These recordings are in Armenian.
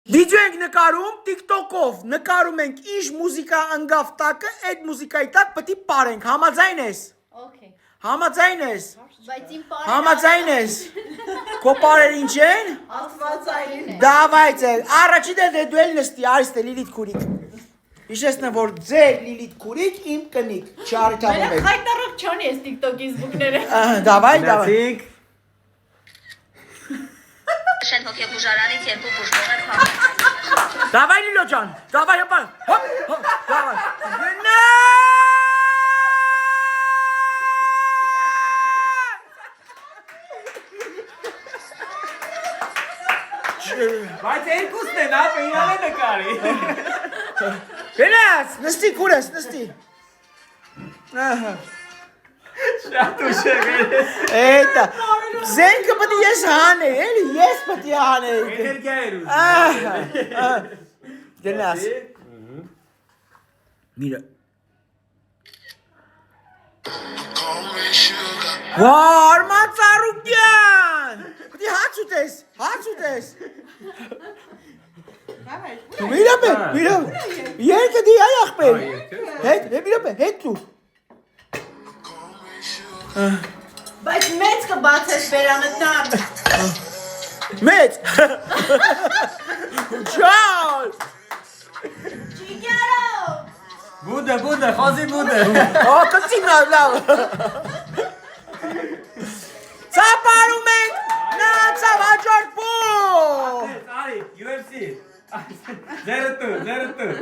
Վիդեո ենք նկարում TikTok-ով, նկարում ենք ինչ մուզիկա ընկավ տակը, այդ մուզիկայի տակ պետք է պարենք, համաձայն ես։ Okay. Համաձայն ես։ Բայց իմ պարերը Համաձայն ես։ Քո պարերը ինչ են։ Աստվածային է։ Դավայցե, առաջի դե դու էլ նստի, արստե Լիլիթ քուրիկ։ Հիշեցնեմ, որ ձեր Լիլիթ քուրիկ իմ կնիկ, չարի թափով եք։ Հայտարարք չանի ես TikTok-ի զբուկները։ Դավայ։ Շեն հոգեբուժարանից երկու բուժողեր փախան։ Դավայ Լիլո ջան, դավայ հապա։ Դավայ։ Գնա։ Բայց երկուսն են, ապա իրան է նկարի։ Գնաց, նստի քուրես, նստի։ Ահա։ Շատ ուշեղ է։ Էտա։ Զենքը պետք է ես հանեի, էլի ես պետք է հանեի։ Էներգիա էր ուզում։ Ահա։ Գնաց։ Միրը։ Արման Ծառուկյան։ Պետք է հաց ուտես։ Միրը։ Երկը դի այ ախպեր։ Հետ դու։ Բայց մեծ կբացես բերանդ նամ։ Մեծ։ Ջան։ Ճիգարո։ Բուդը, խոզի բուդը։ Կծին լավ։ Ծապարում ենք, նա ծավ հաջորդ բու։ Արի, UFC։ Ձերտու։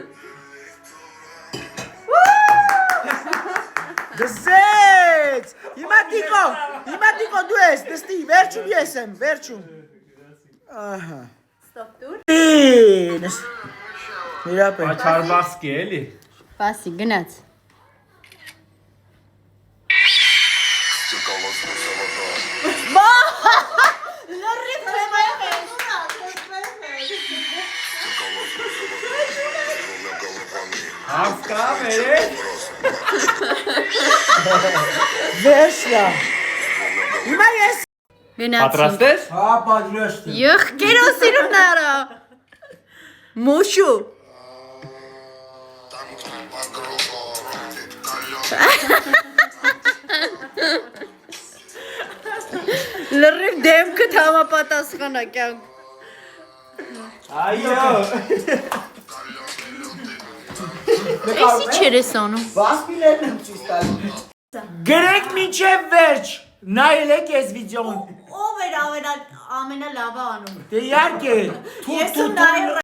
Դզեց։ Հիմա տիկո դու ես, դստի, վերջում ես եմ, վերջում։ Ահա։ Ստոպ դուր։ Ինս։ Իրապե։ Աչարբասկի էլի։ Պասի գնաց։ Լրիվ Ասկա մերը։ Վերջնա։ Հիմա ես։ Գնացին։ Պատրաստ ես։ Հա, պատրաստ եմ։ Եղկերոսիրում նարա։ Մոշու։ Լրիվ դեմքդ համապատասխանա կյանք։ Այո։ Էսի չեր ես անում։ Վասպիլերն եմ ցույց տալու։ Գրեք մինչև վերջ։ Նայել եք այս վիդեոն։ Ով էր ամենալավը անում։ Դե իհարկե։ Ես ու նայել